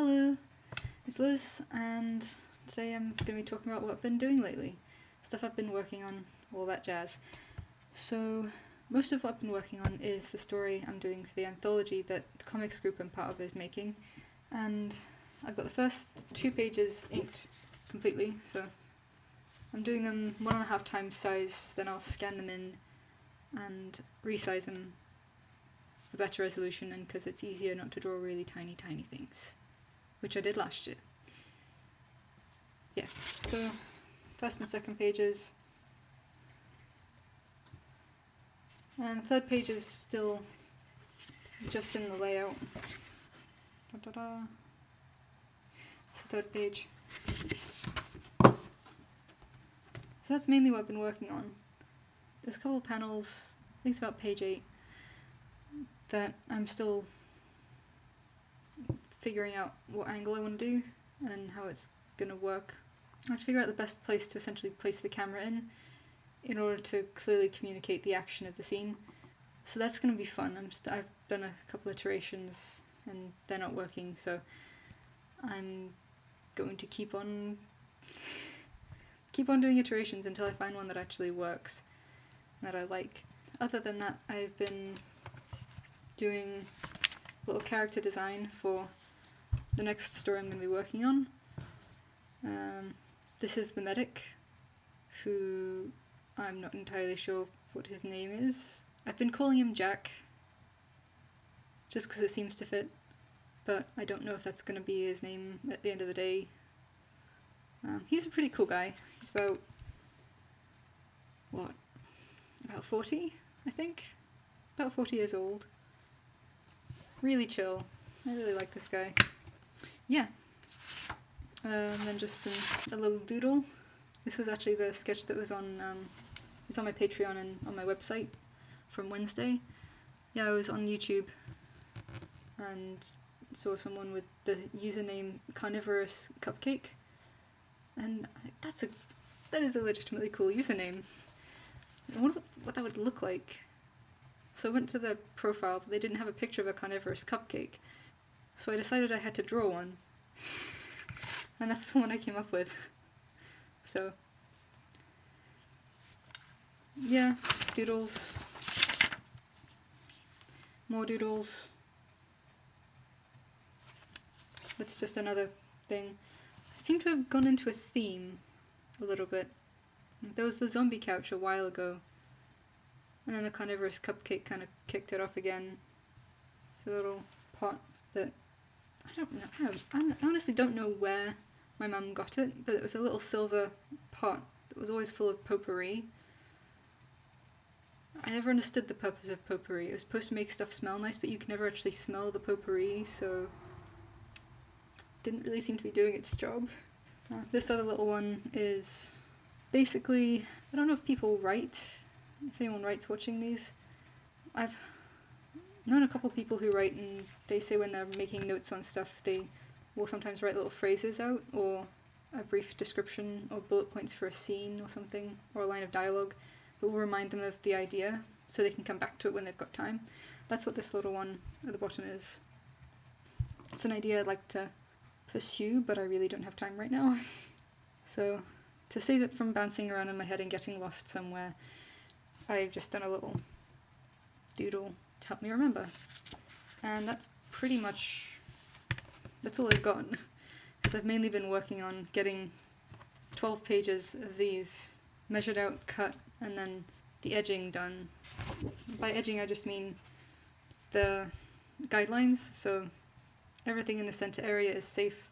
Hello, it's Liz, and today I'm going to be talking about what I've been doing lately. Stuff I've been working on, all that jazz. So, most of what I've been working on is the story I'm doing for the anthology that the comics group I'm part of is making. And I've got the first 2 pages inked completely, so I'm doing them 1.5 times size, then I'll scan them in and resize them for better resolution, and because it's easier not to draw really tiny things, which I did last year. Yeah, so first and second pages, and the third page is still just in the layout. That's the third page. So that's mainly what I've been working on. There's a couple of panels, I think it's about page 8, that I'm still figuring out what angle I want to do and how it's going to work. I have to figure out the best place to essentially place the camera in order to clearly communicate the action of the scene. So that's going to be fun. I've done a couple of iterations and they're not working, so I'm going to keep on doing iterations until I find one that actually works and that I like. Other than that, I've been doing a little character design for the next story I'm going to be working on. This is the medic, who I'm not entirely sure what his name is. I've been calling him Jack, just because it seems to fit, but I don't know if that's going to be his name at the end of the day. He's a pretty cool guy. He's about 40, I think? About 40 years old. Really chill. I really like this guy. Yeah. Then just a little doodle. This is actually the sketch that was on it's on my Patreon and on my website from Wednesday. Yeah, I was on YouTube and saw someone with the username Carnivorous Cupcake, and that is a legitimately cool username. I wonder what that would look like. So I went to the profile, but they didn't have a picture of a carnivorous cupcake. So I decided I had to draw one. And that's the one I came up with. So, yeah, doodles. More doodles. That's just another thing. I seem to have gone into a theme a little bit. There was the zombie couch a while ago, and then the carnivorous cupcake kind of kicked it off again. It's a little pot that I don't know. I honestly don't know where my mum got it, but it was a little silver pot that was always full of potpourri. I never understood the purpose of potpourri. It was supposed to make stuff smell nice, but you can never actually smell the potpourri, so it didn't really seem to be doing its job. This other little one is basically, I don't know if people write, if anyone writes watching these. I've known a couple people who write, and they say when they're making notes on stuff, they will sometimes write little phrases out, or a brief description, or bullet points for a scene or something, or a line of dialogue that will remind them of the idea, so they can come back to it when they've got time. That's what this little one at the bottom is. It's an idea I'd like to pursue, but I really don't have time right now. So, to save it from bouncing around in my head and getting lost somewhere, I've just done a little doodle to help me remember. And that's all I've got, because I've mainly been working on getting 12 pages of these measured out, cut, and then the edging done. By edging I just mean the guidelines, so everything in the center area is safe,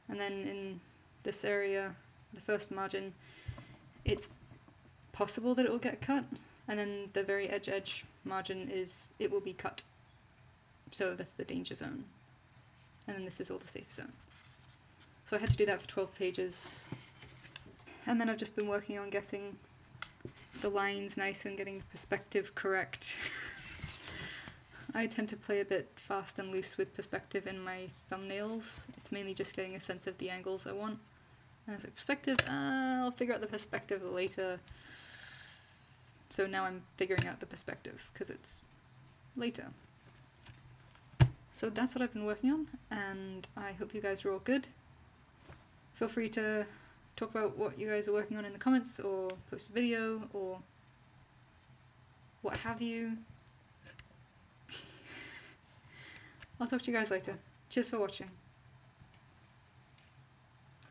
and then in this area, the first margin, it's possible that it will get cut, and then the very edge margin it will be cut. So that's the danger zone. And then this is all the safe zone. So I had to do that for 12 pages. And then I've just been working on getting the lines nice and getting the perspective correct. I tend to play a bit fast and loose with perspective in my thumbnails. It's mainly just getting a sense of the angles I want. And I was like, perspective, I'll figure out the perspective later. So now I'm figuring out the perspective, because it's later. So that's what I've been working on, and I hope you guys are all good. Feel free to talk about what you guys are working on in the comments, or post a video, or what have you. I'll talk to you guys later. Cheers for watching.